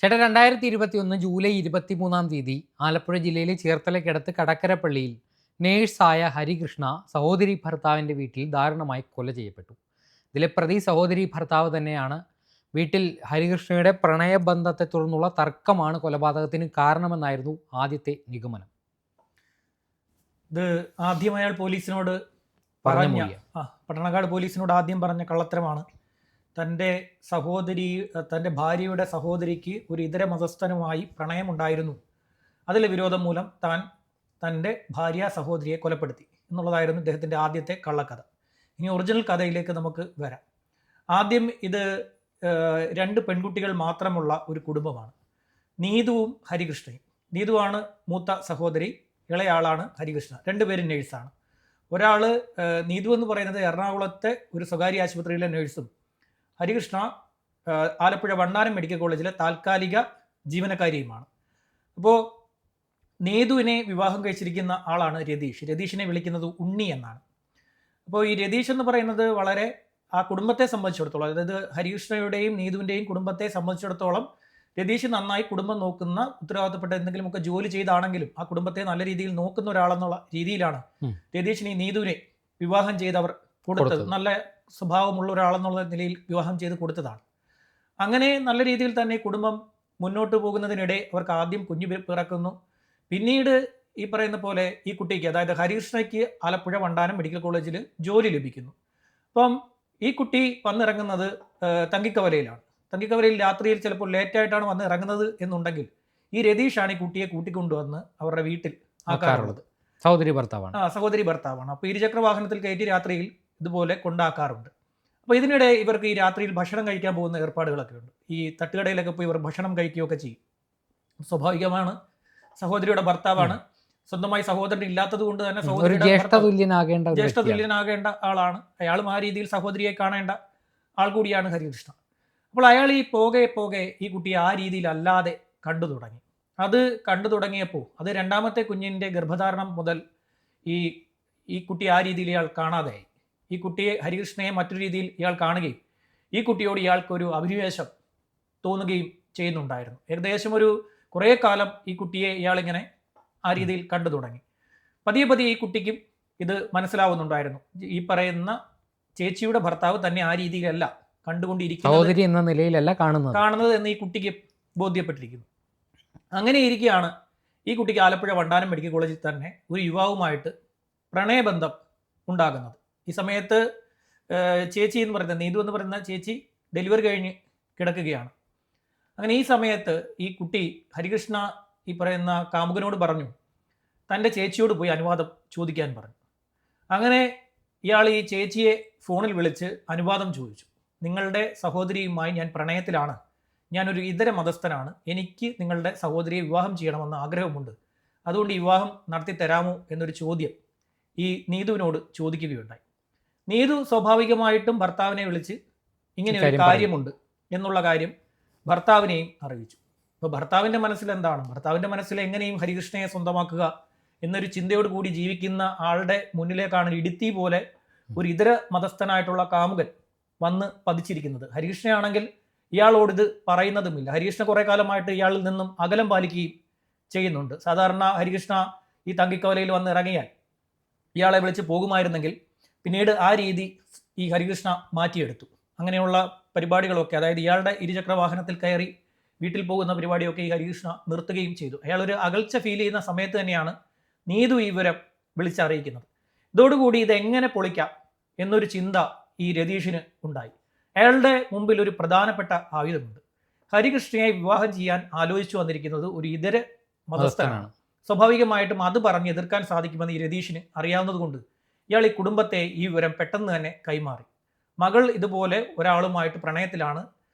ചേട്ടാ 2021 ജൂലൈ 23 ആലപ്പുഴ ജില്ലയിലെ ചേർത്തലയ്ക്കടുത്ത് കടക്കരപ്പള്ളിയിൽ നേഴ്സായ ഹരികൃഷ്ണ സഹോദരി ഭർത്താവിൻ്റെ വീട്ടിൽ ദാരുണമായി കൊല ചെയ്യപ്പെട്ടു. ഇതിലെ പ്രതി സഹോദരി ഭർത്താവ് തന്നെയാണ്. വീട്ടിൽ ഹരികൃഷ്ണയുടെ പ്രണയബന്ധത്തെ തുടർന്നുള്ള തർക്കമാണ് കൊലപാതകത്തിന് കാരണമെന്നായിരുന്നു ആദ്യത്തെ നിഗമനം. ഇത് ആദ്യം അയാൾ പോലീസിനോട് പറഞ്ഞ പട്ടണക്കാട് പോലീസിനോട് ആദ്യം പറഞ്ഞ കള്ളത്തരമാണ്. തൻ്റെ ഭാര്യയുടെ സഹോദരിക്ക് ഒരു ഇതര മതസ്ഥനുമായി പ്രണയമുണ്ടായിരുന്നു. അതിലെ വിരോധം മൂലം താൻ തൻ്റെ ഭാര്യ സഹോദരിയെ കൊലപ്പെടുത്തി എന്നുള്ളതായിരുന്നു ഇദ്ദേഹത്തിൻ്റെ ആദ്യത്തെ കള്ളക്കഥ. ഇനി ഒറിജിനൽ കഥയിലേക്ക് നമുക്ക് വരാം. ആദ്യം ഇത് രണ്ട് പെൺകുട്ടികൾ മാത്രമുള്ള ഒരു കുടുംബമാണ്. നീതുവും ഹരികൃഷ്ണയും. നീതുവാണ് മൂത്ത സഹോദരി, ഇളയാളാണ് ഹരികൃഷ്ണ. രണ്ടുപേരും നേഴ്സാണ്. ഒരാൾ നീതു എന്ന് പറയുന്നത് എറണാകുളത്തെ ഒരു സ്വകാര്യ ആശുപത്രിയിലെ നേഴ്സും, ഹരികൃഷ്ണ ആലപ്പുഴ വണ്ണാരം മെഡിക്കൽ കോളേജിലെ താൽക്കാലിക ജീവനക്കാരിയുമാണ്. അപ്പോൾ നീതുവിനെ വിവാഹം കഴിച്ചിരിക്കുന്ന ആളാണ് രതീഷ്. രതീഷിനെ വിളിക്കുന്നത് ഉണ്ണി എന്നാണ്. അപ്പോൾ ഈ രതീഷ് എന്ന് പറയുന്നത് വളരെ ആ കുടുംബത്തെ സംബന്ധിച്ചിടത്തോളം, അതായത് ഹരികൃഷ്ണയുടെയും നീതുവിൻ്റെയും കുടുംബത്തെ സംബന്ധിച്ചിടത്തോളം രതീഷ് നന്നായി കുടുംബം നോക്കുന്ന, ഉത്തരവാദിത്തപ്പെട്ട എന്തെങ്കിലുമൊക്കെ ജോലി ചെയ്താണെങ്കിലും ആ കുടുംബത്തെ നല്ല രീതിയിൽ നോക്കുന്ന ഒരാളെന്നുള്ള രീതിയിലാണ് രതീഷിനെ നീതുവിനെ വിവാഹം ചെയ്തവർ കൊടുത്തത്. നല്ല സ്വഭാവമുള്ള ഒരാളെന്നുള്ള നിലയിൽ വിവാഹം ചെയ്ത് കൊടുത്തതാണ്. അങ്ങനെ നല്ല രീതിയിൽ തന്നെ കുടുംബം മുന്നോട്ട് പോകുന്നതിനിടെ അവർക്ക് ആദ്യം കുഞ്ഞു പിറക്കുന്നു. പിന്നീട് ഈ പറയുന്ന പോലെ ഈ കുട്ടിക്ക്, അതായത് ഹരികൃഷ്ണയ്ക്ക് ആലപ്പുഴ വണ്ടാനം മെഡിക്കൽ കോളേജിൽ ജോലി ലഭിക്കുന്നു. അപ്പം ഈ കുട്ടി വന്നിറങ്ങുന്നത് തങ്കിക്കവലയിലാണ്. തങ്കിക്കവലയിൽ രാത്രിയിൽ ചിലപ്പോൾ ലേറ്റായിട്ടാണ് വന്ന് ഇറങ്ങുന്നത് എന്നുണ്ടെങ്കിൽ ഈ രതീഷാണ് ഈ കുട്ടിയെ കൂട്ടിക്കൊണ്ടുവന്ന് അവരുടെ വീട്ടിൽ ആക്കാറുള്ളത്. സഹോദരി ഭർത്താവാണ്. സഹോദരി ഭർത്താവാണ്. അപ്പോൾ ഇരുചക്ര വാഹനത്തിൽ കയറ്റി രാത്രിയിൽ ഇതുപോലെ കൊണ്ടാക്കാറുണ്ട്. അപ്പോൾ ഇതിനിടെ ഇവർക്ക് ഈ രാത്രിയിൽ ഭക്ഷണം കഴിക്കാൻ പോകുന്ന ഏർപ്പാടുകളൊക്കെ ഉണ്ട്. ഈ തട്ടുകടയിലൊക്കെ പോയി ഇവർ ഭക്ഷണം കഴിക്കുകയൊക്കെ ചെയ്യും. സ്വാഭാവികമാണ്, സഹോദരിയുടെ ഭർത്താവാണ്. സ്വന്തമായി സഹോദരൻ ഇല്ലാത്തത് കൊണ്ട് തന്നെ ജ്യേഷ്ഠതുല്യനാകേണ്ട ആളാണ്. അയാളും ആ രീതിയിൽ സഹോദരിയെ കാണേണ്ട ആൾ കൂടിയാണ് ഹരികൃഷ്ണ. അപ്പോൾ അയാൾ ഈ പോകെ ഈ കുട്ടിയെ ആ രീതിയിൽ അല്ലാതെ കണ്ടു തുടങ്ങി. അത് കണ്ടു തുടങ്ങിയപ്പോൾ അത് രണ്ടാമത്തെ കുഞ്ഞിൻ്റെ ഗർഭധാരണം മുതൽ ഈ കുട്ടി ആ രീതിയിൽ ഇയാൾ കാണാതെയായി. ഈ കുട്ടിയെ, ഹരികൃഷ്ണയെ മറ്റൊരു രീതിയിൽ ഇയാൾ കാണുകയും ഈ കുട്ടിയോട് ഇയാൾക്കൊരു അഭിനിവേശം തോന്നുകയും ചെയ്യുന്നുണ്ടായിരുന്നു. ഏകദേശം ഒരു കുറേ കാലം ഈ കുട്ടിയെ ഇയാളിങ്ങനെ ആ രീതിയിൽ കണ്ടു തുടങ്ങി. പതിയെ ഈ കുട്ടിക്കും ഇത് മനസ്സിലാവുന്നുണ്ടായിരുന്നു. ഈ പറയുന്ന ചേച്ചിയുടെ ഭർത്താവ് തന്നെ ആ രീതിയിലല്ല കണ്ടുകൊണ്ടിരിക്കുന്നത്, എന്ന നിലയിലല്ല കാണുന്നത് എന്ന് ഈ കുട്ടിക്ക് ബോധ്യപ്പെട്ടിരിക്കുന്നു. അങ്ങനെ ഇരിക്കുകയാണ് ഈ കുട്ടിക്ക് ആലപ്പുഴ വണ്ടാനം മെഡിക്കൽ കോളേജിൽ തന്നെ ഒരു യുവാവുമായിട്ട് പ്രണയബന്ധം ഉണ്ടാകുന്നത്. ഈ സമയത്ത് ചേച്ചി എന്ന് പറയുന്ന, നീതു എന്ന് പറയുന്ന ചേച്ചി ഡെലിവറി കഴിഞ്ഞ് കിടക്കുകയാണ്. അങ്ങനെ ഈ സമയത്ത് ഈ കുട്ടി ഹരികൃഷ്ണ ഈ പറയുന്ന കാമുകനോട് പറഞ്ഞു, തൻ്റെ ചേച്ചിയോട് പോയി അനുവാദം ചോദിക്കാൻ പറഞ്ഞു. അങ്ങനെ ഇയാൾ ഈ ചേച്ചിയെ ഫോണിൽ വിളിച്ച് അനുവാദം ചോദിച്ചു. നിങ്ങളുടെ സഹോദരിയുമായി ഞാൻ പ്രണയത്തിലാണ്, ഞാനൊരു ഇതര മതസ്ഥനാണ്, എനിക്ക് നിങ്ങളുടെ സഹോദരിയെ വിവാഹം ചെയ്യണമെന്ന് ആഗ്രഹമുണ്ട്, അതുകൊണ്ട് ഈ വിവാഹം നടത്തി തരാമോ എന്നൊരു ചോദ്യം ഈ നീതുവിനോട് ചോദിക്കുകയുണ്ടായി. നീതു സ്വാഭാവികമായിട്ടും ഭർത്താവിനെ വിളിച്ച് ഇങ്ങനെ ഒരു കാര്യമുണ്ട് എന്നുള്ള കാര്യം ഭർത്താവിനെയും അറിയിച്ചു. അപ്പോൾ ഭർത്താവിൻ്റെ മനസ്സിൽ എന്താണ്? ഭർത്താവിൻ്റെ മനസ്സിൽ എങ്ങനെയും ഹരികൃഷ്ണയെ സ്വന്തമാക്കുക എന്നൊരു ചിന്തയോട് കൂടി ജീവിക്കുന്ന ആളുടെ മുന്നിലേക്കാണ് ഇടുത്തി പോലെ ഒരു ഇതര മതസ്ഥനായിട്ടുള്ള കാമുകൻ വന്ന് പതിച്ചിരിക്കുന്നത്. ഹരികൃഷ്ണയാണെങ്കിൽ ഇയാളോട് ഇത് പറയുന്നതുമില്ല. ഹരികൃഷ്ണ കുറേ കാലമായിട്ട് ഇയാളിൽ നിന്നും അകലം പാലിക്കുകയും ചെയ്യുന്നുണ്ട്. സാധാരണ ഹരികൃഷ്ണ ഈ തങ്കിക്കവലയിൽ വന്ന് ഇറങ്ങിയാൽ ഇയാളെ വിളിച്ച് പോകുമായിരുന്നെങ്കിൽ പിന്നീട് ആ രീതി ഈ ഹരികൃഷ്ണ മാറ്റിയെടുത്തു. അങ്ങനെയുള്ള പരിപാടികളൊക്കെ, അതായത് ഇയാളുടെ ഇരുചക്ര വാഹനത്തിൽ കയറി വീട്ടിൽ പോകുന്ന പരിപാടിയൊക്കെ ഈ ഹരികൃഷ്ണ നിർത്തുകയും ചെയ്തു. അയാളൊരു അകൽച്ച ഫീൽ ചെയ്യുന്ന സമയത്ത് തന്നെയാണ് നീതു ഈ വിവരം വിളിച്ചറിയിക്കുന്നത്. ഇതോടുകൂടി ഇതെങ്ങനെ പൊളിക്കാം എന്നൊരു ചിന്ത ഈ രതീഷിന് ഉണ്ടായി. അയാളുടെ മുമ്പിൽ ഒരു പ്രധാനപ്പെട്ട ആയുധമുണ്ട്. ഹരികൃഷ്ണയെ വിവാഹം ചെയ്യാൻ ആലോചിച്ചു വന്നിരിക്കുന്നത് ഒരു ഇതര മതസ്ഥനാണ്. സ്വാഭാവികമായിട്ടും അത് പറഞ്ഞ് എതിർക്കാൻ സാധിക്കുമെന്ന് ഈ രതീഷിന് അറിയാവുന്നത് കൊണ്ട് ഇയാൾ ഈ കുടുംബത്തെ ഈ വിവരം പെട്ടെന്ന് തന്നെ കൈമാറി. മകൾ ഇതുപോലെ ഒരാളുമായിട്ട് പ്രണയത്തിലാണ്,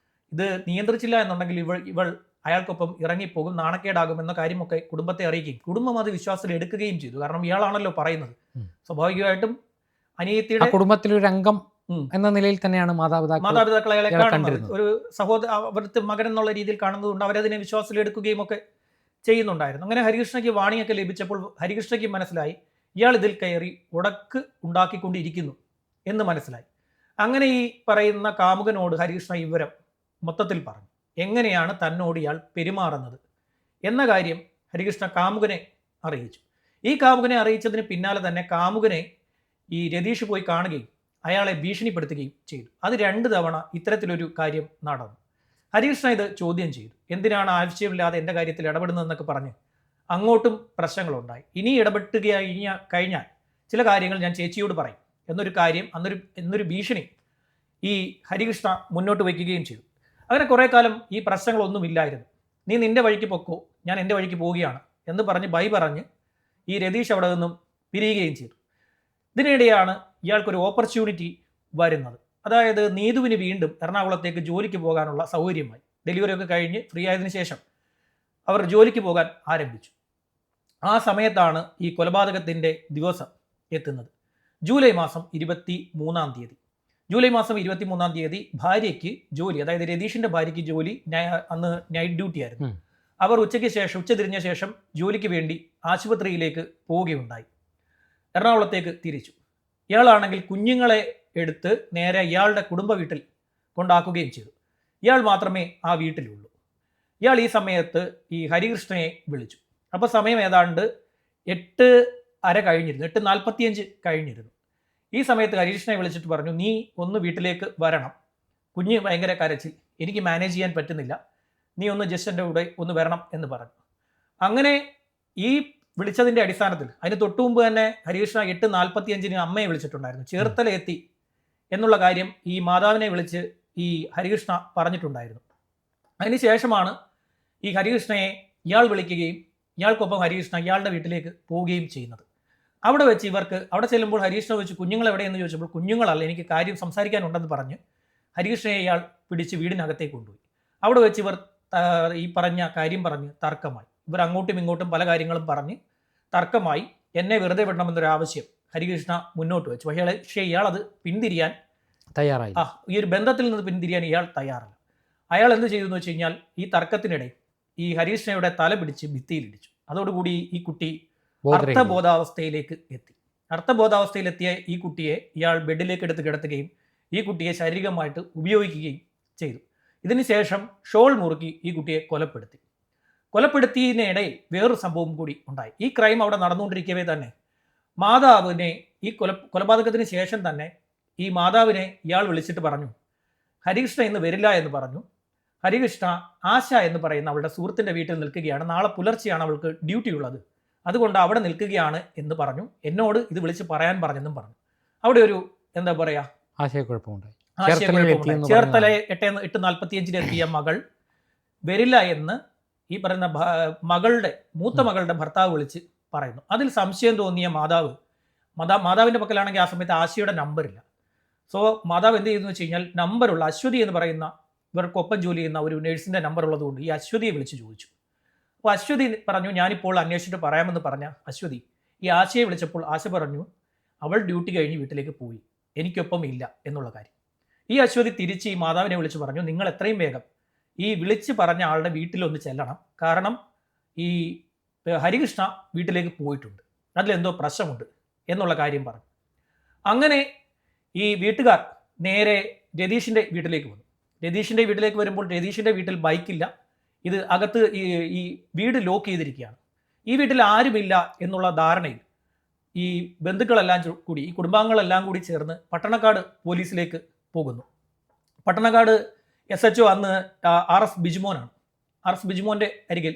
ഇത് നിയന്ത്രിച്ചില്ല എന്നുണ്ടെങ്കിൽ ഇവൾ അയാൾക്കൊപ്പം ഇറങ്ങിപ്പോകും, നാണക്കേടാകും എന്ന കാര്യമൊക്കെ കുടുംബത്തെ അറിയിക്കുകയും കുടുംബം അത് വിശ്വാസത്തിൽ എടുക്കുകയും ചെയ്തു. കാരണം ഇയാളാണല്ലോ പറയുന്നത്. സ്വാഭാവികമായിട്ടും അനിയത്തിയുടെ കുടുംബത്തിലൊരു അംഗം എന്ന നിലയിൽ തന്നെയാണ് മാതാപിതാക്കൾ അയാളെ കാണുന്നത്. ഒരു അവരുടെ മകൻ എന്നുള്ള രീതിയിൽ കാണുന്നതുകൊണ്ട് അവരതിനെ വിശ്വാസത്തിൽ എടുക്കുകയും ഒക്കെ ചെയ്യുന്നുണ്ടായിരുന്നു. അങ്ങനെ ഹരികൃഷ്ണയ്ക്ക് വാണിയൊക്കെ ലഭിച്ചപ്പോൾ ഹരികൃഷ്ണയ്ക്ക് മനസ്സിലായി ഇയാൾ ഇതിൽ കയറി ഉടക്ക് ഉണ്ടാക്കിക്കൊണ്ടിരിക്കുന്നു എന്ന് മനസ്സിലായി. അങ്ങനെ ഈ പറയുന്ന കാമുകനോട് ഹരികൃഷ്ണ ഈ വിവരം മൊത്തത്തിൽ പറഞ്ഞു. എങ്ങനെയാണ് തന്നോട് ഇയാൾ പെരുമാറുന്നത് എന്ന കാര്യം ഹരികൃഷ്ണ കാമുകനെ അറിയിച്ചു. ഈ കാമുകനെ അറിയിച്ചതിന് പിന്നാലെ തന്നെ കാമുകനെ ഈ രതീഷ് പോയി കാണുകയും അയാളെ ഭീഷണിപ്പെടുത്തുകയും ചെയ്തു. അത് 2 തവണ ഇത്തരത്തിലൊരു കാര്യം നടന്നു. ഹരികൃഷ്ണ ഇത് ചോദ്യം ചെയ്തു. എന്തിനാണ് ആവശ്യമില്ലാതെ എൻ്റെ കാര്യത്തിൽ ഇടപെടുന്നതെന്നൊക്കെ പറഞ്ഞ് അങ്ങോട്ടും പ്രശ്നങ്ങളുണ്ടായി. ഇനി കഴിഞ്ഞാൽ ചില കാര്യങ്ങൾ ഞാൻ ചേച്ചിയോട് പറയും എന്നൊരു ഭീഷണി ഈ ഹരികൃഷ്ണ മുന്നോട്ട് വയ്ക്കുകയും ചെയ്തു. അങ്ങനെ കുറേ കാലം ഈ പ്രശ്നങ്ങളൊന്നുമില്ലായിരുന്നു. നീ നിന്റെ വഴിക്ക് പൊക്കോ, ഞാൻ എൻ്റെ വഴിക്ക് പോവുകയാണ് എന്ന് പറഞ്ഞ് പറഞ്ഞ് ഈ രതീഷ് അവിടെ നിന്നും പിരിയുകയും ചെയ്തു. ഇതിനിടെയാണ് ഇയാൾക്കൊരു ഓപ്പർച്യൂണിറ്റി വരുന്നത്. അതായത് നീതുവിന് വീണ്ടും എറണാകുളത്തേക്ക് ജോലിക്ക് പോകാനുള്ള സൗകര്യമായി. ഡെലിവറി ഒക്കെ കഴിഞ്ഞ് ഫ്രീ ആയതിനു ശേഷം അവർ ജോലിക്ക് പോകാൻ ആരംഭിച്ചു. ആ സമയത്താണ് ഈ കൊലപാതകത്തിൻ്റെ ദിവസം എത്തുന്നത്. ജൂലൈ മാസം 23-ാം തീയതി. ജൂലൈ മാസം 23-ാം തീയതി ഭാര്യയ്ക്ക് ജോലി, അതായത് രതീഷിൻ്റെ ഭാര്യയ്ക്ക് ജോലി, അന്ന് നൈറ്റ് ഡ്യൂട്ടി ആയിരുന്നു. അവർ ഉച്ചതിരിഞ്ഞ ശേഷം ജോലിക്ക് വേണ്ടി ആശുപത്രിയിലേക്ക് പോവുകയുണ്ടായി. എറണാകുളത്തേക്ക് തിരിച്ചു. ഇയാളാണെങ്കിൽ കുഞ്ഞുങ്ങളെ എടുത്ത് നേരെ ഇയാളുടെ കുടുംബ വീട്ടിൽ കൊണ്ടാക്കുകയും ചെയ്തു. ഇയാൾ മാത്രമേ ആ വീട്ടിലുള്ളൂ. ഇയാൾ ഈ സമയത്ത് ഈ ഹരികൃഷ്ണയെ വിളിച്ചു. അപ്പോൾ സമയം ഏതാണ്ട് 8:30 കഴിഞ്ഞിരുന്നു, 8:45 കഴിഞ്ഞിരുന്നു. ഈ സമയത്ത് ഹരികൃഷ്ണയെ വിളിച്ചിട്ട് പറഞ്ഞു, നീ ഒന്ന് വീട്ടിലേക്ക് വരണം, കുഞ്ഞ് ഭയങ്കര കരച്ചിൽ, എനിക്ക് മാനേജ് ചെയ്യാൻ പറ്റുന്നില്ല, നീ ഒന്ന് ജസ്റ്റ് എൻ്റെ കൂടെ ഒന്ന് വരണം എന്ന് പറഞ്ഞു. അങ്ങനെ ഈ വിളിച്ചതിൻ്റെ അടിസ്ഥാനത്തിൽ അതിന് തൊട്ടു മുമ്പ് തന്നെ ഹരികൃഷ്ണ 8:45 അമ്മയെ വിളിച്ചിട്ടുണ്ടായിരുന്നു. ചേർത്തല എത്തി എന്നുള്ള കാര്യം ഈ മാതാവിനെ വിളിച്ച് ഈ ഹരികൃഷ്ണ പറഞ്ഞിട്ടുണ്ടായിരുന്നു. അതിനുശേഷമാണ് ഈ ഹരികൃഷ്ണയെ ഇയാൾ വിളിക്കുകയും ഇയാൾക്കൊപ്പം ഹരികൃഷ്ണ ഇയാളുടെ വീട്ടിലേക്ക് പോവുകയും ചെയ്യുന്നത്. അവിടെ വെച്ച് അവിടെ ചെല്ലുമ്പോൾ ഹരികൃഷ്ണ വെച്ച് കുഞ്ഞുങ്ങൾ എവിടെയെന്ന് ചോദിച്ചപ്പോൾ കുഞ്ഞുങ്ങളല്ല, എനിക്ക് കാര്യം സംസാരിക്കാനുണ്ടെന്ന് പറഞ്ഞ് ഹരികൃഷ്ണയെ ഇയാൾ പിടിച്ച് വീടിനകത്തേക്ക് കൊണ്ടുപോയി. അവിടെ വെച്ച് ഇവർ ഈ പറഞ്ഞ കാര്യം പറഞ്ഞ് തർക്കമായി. ഇവർ അങ്ങോട്ടും ഇങ്ങോട്ടും പല കാര്യങ്ങളും പറഞ്ഞ് തർക്കമായി. എന്നെ വെറുതെ വിടണമെന്നൊരു ആവശ്യം ഹരികൃഷ്ണ മുന്നോട്ട് വെച്ചു. പക്ഷേ ഇയാൾ അത് പിന്തിരിയാൻ തയ്യാറായി. ഈ ഒരു ബന്ധത്തിൽ നിന്ന് പിന്തിരിയാൻ ഇയാൾ തയ്യാറല്ല. അയാൾ എന്ത് ചെയ്തു എന്ന് വെച്ച് കഴിഞ്ഞാൽ ഈ തർക്കത്തിനിടെ ഈ ഹരികൃഷ്ണയുടെ തല പിടിച്ച് ഭിത്തിയിലിടിച്ചു. അതോടുകൂടി ഈ കുട്ടി അർത്ഥബോധാവസ്ഥയിലേക്ക് എത്തി. അർത്ഥബോധാവസ്ഥയിലെത്തിയ ഈ കുട്ടിയെ ഇയാൾ ബെഡിലേക്ക് എടുത്ത് കിടത്തുകയും ഈ കുട്ടിയെ ശാരീരികമായിട്ട് ഉപയോഗിക്കുകയും ചെയ്തു. ഇതിനുശേഷം ഷോൾ മുറുക്കി ഈ കുട്ടിയെ കൊലപ്പെടുത്തിയതിനിടെ വേറൊരു സംഭവം കൂടി ഉണ്ടായി. ഈ ക്രൈം അവിടെ നടന്നുകൊണ്ടിരിക്കവേ തന്നെ മാതാവിനെ ഈ കൊലപാതകത്തിന് ശേഷം തന്നെ ഈ മാതാവിനെ ഇയാൾ വിളിച്ചിട്ട് പറഞ്ഞു, ഹരികൃഷ്ണ ഇന്ന് വരില്ല എന്ന് പറഞ്ഞു. ഹരികൃഷ്ണ ആശ എന്ന് പറയുന്ന അവളുടെ സുഹൃത്തിൻ്റെ വീട്ടിൽ നിൽക്കുകയാണ്, നാളെ പുലർച്ചെയാണ് അവൾക്ക് ഡ്യൂട്ടി ഉള്ളത്, അതുകൊണ്ട് അവിടെ നിൽക്കുകയാണ് എന്ന് പറഞ്ഞു. എന്നോട് ഇത് വിളിച്ച് പറയാൻ പറഞ്ഞെന്നും പറഞ്ഞു. അവിടെ ഒരു എന്താ പറയുക ആശയക്കുഴപ്പമുണ്ടായി. ചേർത്തല 8:45 എത്തിയ മകൾ വരില്ല എന്ന് ഈ പറയുന്ന മൂത്ത മകളുടെ ഭർത്താവ് വിളിച്ച് പറയുന്നു. അതിൽ സംശയം തോന്നിയ മാതാവിൻ്റെ പക്കലാണെങ്കിൽ ആ സമയത്ത് ആശയുടെ നമ്പറില്ല. സോ മാതാവ് എന്ത് ചെയ്തെന്ന് വെച്ച് കഴിഞ്ഞാൽ നമ്പറുള്ള അശ്വതി എന്ന് പറയുന്ന ഇവർക്കൊപ്പം ജോലി ചെയ്യുന്ന ഒരു നേഴ്സിൻ്റെ നമ്പർ ഉള്ളതുകൊണ്ട് ഈ അശ്വതിയെ വിളിച്ച് ചോദിച്ചു. അപ്പോൾ അശ്വതി പറഞ്ഞു, ഞാനിപ്പോൾ അന്വേഷിച്ചിട്ട് പറയാമെന്ന് പറഞ്ഞ അശ്വതി ഈ ആശയെ വിളിച്ചപ്പോൾ ആശ പറഞ്ഞു അവൾ ഡ്യൂട്ടി കഴിഞ്ഞ് വീട്ടിലേക്ക് പോയി, എനിക്കൊപ്പം ഇല്ല എന്നുള്ള കാര്യം. ഈ അശ്വതി തിരിച്ച് ഈ മാതാവിനെ വിളിച്ച് പറഞ്ഞു, നിങ്ങൾ എത്രയും വേഗം ഈ വിളിച്ച് പറഞ്ഞ ആളുടെ വീട്ടിലൊന്ന് ചെല്ലണം, കാരണം ഈ ഹരികൃഷ്ണ വീട്ടിലേക്ക് പോയിട്ടുണ്ട്, അതിലെന്തോ പ്രശ്നമുണ്ട് എന്നുള്ള കാര്യം പറഞ്ഞു. അങ്ങനെ ഈ വീട്ടുകാർ നേരെ രതീഷിൻ്റെ വീട്ടിലേക്ക് വന്നു. രതീഷിൻ്റെ വീട്ടിലേക്ക് വരുമ്പോൾ രതീഷിൻ്റെ വീട്ടിൽ ബൈക്കില്ല, ഇത് അകത്ത് ഈ വീട് ലോക്ക് ചെയ്തിരിക്കുകയാണ്. ഈ വീട്ടിൽ ആരുമില്ല എന്നുള്ള ധാരണയിൽ ഈ ബന്ധുക്കളെല്ലാം കൂടി ഈ കുടുംബാംഗങ്ങളെല്ലാം കൂടി ചേർന്ന് പട്ടണക്കാട് പോലീസിലേക്ക് പോകുന്നു. പട്ടണക്കാട് SHO അന്ന് RS ബിജുമോനാണ്. RS ബിജുമോൻ്റെ അരികിൽ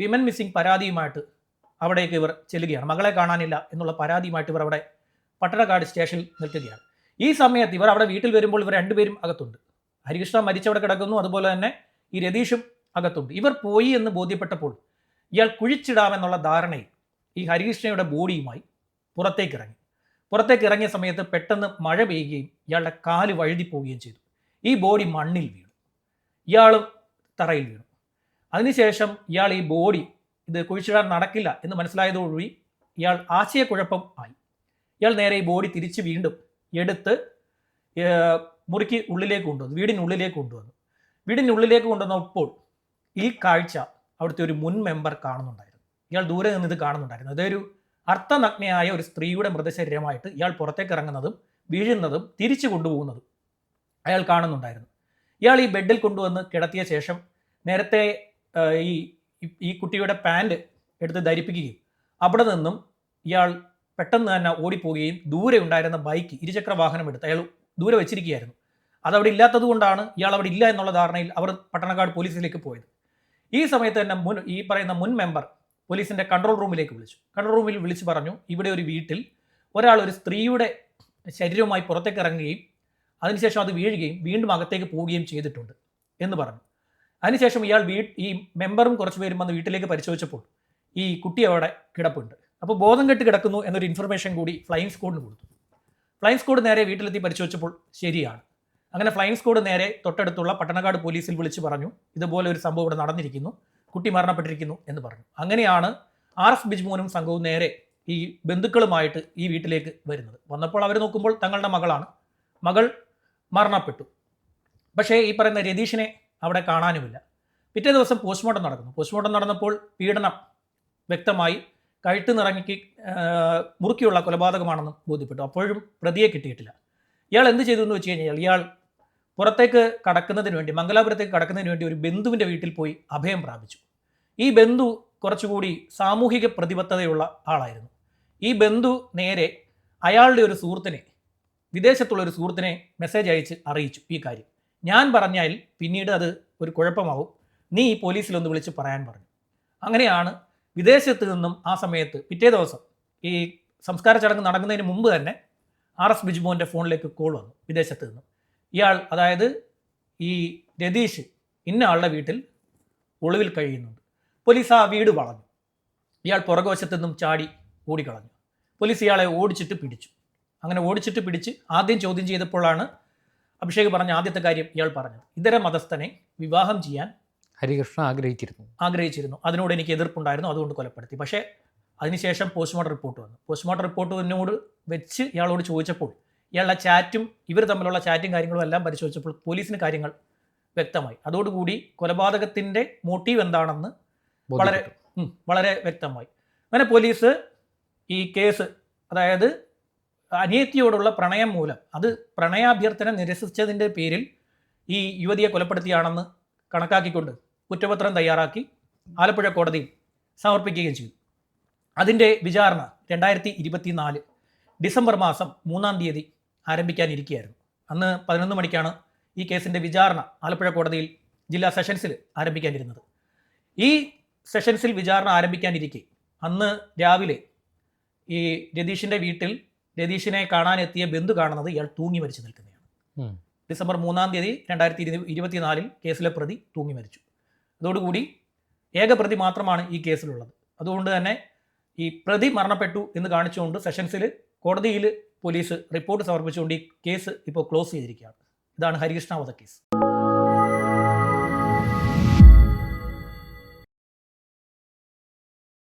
വിമൻ മിസ്സിംഗ് പരാതിയുമായിട്ട് അവിടേക്ക് ഇവർ ചെല്ലുകയാണ്. മകളെ കാണാനില്ല എന്നുള്ള പരാതിയുമായിട്ട് ഇവർ അവിടെ പട്ടണക്കാട് സ്റ്റേഷനിൽ നിൽക്കുകയാണ്. ഈ സമയത്ത് ഇവർ അവിടെ വീട്ടിൽ വരുമ്പോൾ ഇവർ രണ്ടുപേരും അകത്തുണ്ട്. ഹരികൃഷ്ണ മരിച്ചവിടെ കിടക്കുന്നു, അതുപോലെ തന്നെ ഈ രതീഷും അകത്തുണ്ട്. ഇവർ പോയി എന്ന് ബോധ്യപ്പെട്ടപ്പോൾ ഇയാൾ കുഴിച്ചിടാമെന്നുള്ള ധാരണയിൽ ഈ ഹരികൃഷ്ണയുടെ ബോഡിയുമായി പുറത്തേക്ക് ഇറങ്ങിയ സമയത്ത് പെട്ടെന്ന് മഴ പെയ്യുകയും ഇയാളുടെ കാല് വഴുതി പോവുകയും ചെയ്തു. ഈ ബോഡി മണ്ണിൽ വീണു, ഇയാളും തറയിൽ വീണു. അതിനുശേഷം ഇയാൾ ഈ ബോഡി ഇത് കുഴിച്ചിടാൻ നടക്കില്ല എന്ന് മനസ്സിലായതോടുകൂടി ഇയാൾ ആശയക്കുഴപ്പം ആയി. ഇയാൾ നേരെ ഈ ബോഡി തിരിച്ച് വീണ്ടും എടുത്ത് മുറിക്ക് ഉള്ളിലേക്ക് കൊണ്ടുവന്നു, വീടിനുള്ളിലേക്ക് കൊണ്ടുവന്നപ്പോൾ ഈ കാഴ്ച അവിടുത്തെ ഒരു മുൻ മെമ്പർ കാണുന്നുണ്ടായിരുന്നു. ഇയാൾ ദൂരെ നിന്ന് ഇത് കാണുന്നുണ്ടായിരുന്നു. അതൊരു അർത്ഥനഗ്നയായ ഒരു സ്ത്രീയുടെ മൃതശരീരമായിട്ട് ഇയാൾ പുറത്തേക്ക് ഇറങ്ങുന്നതും വീഴുന്നതും തിരിച്ചു കൊണ്ടുപോകുന്നതും അയാൾ കാണുന്നുണ്ടായിരുന്നു. ഇയാൾ ഈ ബെഡിൽ കൊണ്ടുവന്ന് കിടത്തിയ ശേഷം നേരത്തെ ഈ ഈ കുട്ടിയുടെ പാൻറ് എടുത്ത് ധരിപ്പിക്കുകയും അവിടെ നിന്നും ഇയാൾ പെട്ടെന്ന് തന്നെ ഓടിപ്പോവുകയും ദൂരെ ഉണ്ടായിരുന്ന ബൈക്ക് ഇരുചക്ര വാഹനം എടുത്ത് അയാൾ ദൂരെ വെച്ചിരിക്കുകയായിരുന്നു. അതവിടെ ഇല്ലാത്തത് കൊണ്ടാണ് ഇയാൾ അവിടെ ഇല്ല എന്നുള്ള ധാരണയിൽ അവർ പട്ടണക്കാട് പോലീസിലേക്ക് പോയത്. ഈ സമയത്ത് തന്നെ മുൻ മെമ്പർ പോലീസിന്റെ കൺട്രോൾ റൂമിലേക്ക് വിളിച്ചു. കൺട്രോൾ റൂമിൽ വിളിച്ചു പറഞ്ഞു, ഇവിടെ ഒരു വീട്ടിൽ ഒരാൾ ഒരു സ്ത്രീയുടെ ശരീരവുമായി പുറത്തേക്ക് ഇറങ്ങുകയും അതിനുശേഷം അത് വീഴുകയും വീണ്ടും അകത്തേക്ക് പോവുകയും ചെയ്തിട്ടുണ്ട് എന്ന് പറഞ്ഞു. അതിനുശേഷം ഈ മെമ്പറും കുറച്ച് പേരും വന്ന് വീട്ടിലേക്ക് പരിശോധിച്ചപ്പോൾ ഈ കുട്ടി അവിടെ കിടപ്പുണ്ട്. അപ്പോൾ ബോധം കെട്ട് കിടക്കുന്നു എന്നൊരു ഇൻഫർമേഷൻ കൂടി ഫ്ലൈയിങ് സ്ക്വാഡിന് കൊടുത്തു. ഫ്ലൈയിങ് സ്ക്വാഡ് നേരെ വീട്ടിലെത്തി പരിശോധിച്ചപ്പോൾ ശരിയാണ്. അങ്ങനെ ഫ്ലൈയിങ് സ്ക്വാഡ് നേരെ തൊട്ടടുത്തുള്ള പട്ടണക്കാട് പോലീസിൽ വിളിച്ച് പറഞ്ഞു, ഇതുപോലെ ഒരു സംഭവം ഇവിടെ നടന്നിരിക്കുന്നു, കുട്ടി മരണപ്പെട്ടിരിക്കുന്നു എന്ന് പറഞ്ഞു. അങ്ങനെയാണ് RF ബിജ്മോനും സംഘവും നേരെ ഈ ബന്ധുക്കളുമായിട്ട് ഈ വീട്ടിലേക്ക് വരുന്നത്. വന്നപ്പോൾ അവർ നോക്കുമ്പോൾ തങ്ങളുടെ മകൾ മരണപ്പെട്ടു. പക്ഷേ ഈ പറയുന്ന രതീഷിനെ അവിടെ കാണാനുമില്ല. പിറ്റേ ദിവസം പോസ്റ്റ്മോർട്ടം നടക്കുന്നു. പോസ്റ്റ്മോർട്ടം നടന്നപ്പോൾ പീഡനം വ്യക്തമായി, കഴുത്ത് നിറങ്ങിക്ക് മുറുക്കിയുള്ള കൊലപാതകമാണെന്ന് ബോധ്യപ്പെട്ടു. അപ്പോഴും പ്രതിയെ കിട്ടിയിട്ടില്ല. ഇയാൾ എന്ത് ചെയ്തു എന്ന് വെച്ച് കഴിഞ്ഞാൽ ഇയാൾ പുറത്തേക്ക് കടക്കുന്നതിന് വേണ്ടി, മംഗലാപുരത്തേക്ക് കടക്കുന്നതിന് വേണ്ടി ഒരു ബന്ധുവിൻ്റെ വീട്ടിൽ പോയി അഭയം പ്രാപിച്ചു. ഈ ബന്ധു കുറച്ചുകൂടി സാമൂഹിക പ്രതിബദ്ധതയുള്ള ആളായിരുന്നു. ഈ ബന്ധു നേരെ അയാളുടെ ഒരു സുഹൃത്തിനെ, വിദേശത്തുള്ള ഒരു സുഹൃത്തിനെ മെസ്സേജ് അയച്ച് അറിയിച്ചു ഈ കാര്യം. ഞാൻ പറഞ്ഞാൽ പിന്നീട് അത് ഒരു കുഴപ്പമാവും, നീ ഈ പോലീസിലൊന്ന് വിളിച്ച് പറയാൻ പറഞ്ഞു. അങ്ങനെയാണ് വിദേശത്ത് നിന്നും ആ സമയത്ത് പിറ്റേ ദിവസം ഈ സംസ്കാര ചടങ്ങ് നടക്കുന്നതിന് മുമ്പ് തന്നെ RS ബിജ്മോൻ്റെ ഫോണിലേക്ക് കോൾ വന്നു വിദേശത്ത് നിന്നും. ഇയാൾ, അതായത് ഈ രതീഷ് ഇന്ന ആളുടെ വീട്ടിൽ ഒളിവിൽ കഴിയുന്നുണ്ട്. പോലീസ് ആ വീട് വളഞ്ഞു. ഇയാൾ പുറകുവശത്തു നിന്നും ചാടി ഓടിക്കളഞ്ഞു. പോലീസ് ഇയാളെ ഓടിച്ചിട്ട് പിടിച്ചു. അങ്ങനെ ഓടിച്ചിട്ട് പിടിച്ച് ആദ്യം ചോദ്യം ചെയ്തപ്പോഴാണ് അഭിഷേക് പറഞ്ഞ ആദ്യത്തെ കാര്യം ഇയാൾ പറഞ്ഞത്. ഇതര മതസ്ഥനെ വിവാഹം ചെയ്യാൻ ഹരികൃഷ്ണ ആഗ്രഹിച്ചിരുന്നു. അതിനോട് എനിക്ക് എതിർപ്പുണ്ടായിരുന്നു, അതുകൊണ്ട് കൊലപ്പെടുത്തി. പക്ഷേ അതിനുശേഷം പോസ്റ്റ്മോർട്ടം റിപ്പോർട്ട് വന്നു. പോസ്റ്റ്മോർട്ടം റിപ്പോർട്ടിനോട് വെച്ച് ഇയാളോട് ചോദിച്ചപ്പോൾ ഇയാളുടെ ചാറ്റും ഇവർ തമ്മിലുള്ള ചാറ്റും കാര്യങ്ങളും എല്ലാം പരിശോധിച്ചപ്പോൾ പോലീസിന് കാര്യങ്ങൾ വ്യക്തമായി. അതോടുകൂടി കൊലപാതകത്തിൻ്റെ മോട്ടീവ് എന്താണെന്ന് വളരെ വ്യക്തമായി. അങ്ങനെ പോലീസ് ഈ കേസ്, അതായത് അനിയത്തിയോടുള്ള പ്രണയം മൂലം, അത് പ്രണയാഭ്യർത്ഥന നിരസിച്ചതിൻ്റെ പേരിൽ ഈ യുവതിയെ കൊലപ്പെടുത്തിയാണെന്ന് കണക്കാക്കിക്കൊണ്ട് കുറ്റപത്രം തയ്യാറാക്കി ആലപ്പുഴ കോടതിയിൽ സമർപ്പിക്കുകയും ചെയ്തു. അതിൻ്റെ വിചാരണ 2024 ഡിസംബർ മാസം 3-ാം തീയതി ആരംഭിക്കാനിരിക്കുകയായിരുന്നു. അന്ന് 11 മണിക്കാണ് ഈ കേസിൻ്റെ വിചാരണ ആലപ്പുഴ കോടതിയിൽ ജില്ലാ സെഷൻസിൽ ആരംഭിക്കാനിരുന്നത്. ഈ സെഷൻസിൽ വിചാരണ ആരംഭിക്കാനിരിക്കെ അന്ന് രാവിലെ ഈ രതീഷിൻ്റെ വീട്ടിൽ രതീഷിനെ കാണാനെത്തിയ ബന്ധു കാണുന്നത് ഇയാൾ തൂങ്ങി മരിച്ചു നിൽക്കുന്നതാണ്. ഡിസംബർ 3-ാം തീയതി 2024 കേസിലെ പ്രതി തൂങ്ങി മരിച്ചു. അതോടുകൂടി ഏക പ്രതി മാത്രമാണ് ഈ കേസിലുള്ളത്. അതുകൊണ്ട് തന്നെ ഈ പ്രതി മരണപ്പെട്ടു എന്ന് കാണിച്ചുകൊണ്ട് സെഷൻസിൽ കോടതിയിൽ പോലീസ് റിപ്പോർട്ട് സമർപ്പിച്ചുകൊണ്ട് ഈ കേസ് ഇപ്പോൾ ക്ലോസ് ചെയ്തിരിക്കുകയാണ്. ഇതാണ് ഹരികൃഷ്ണ വധക്കേസ്.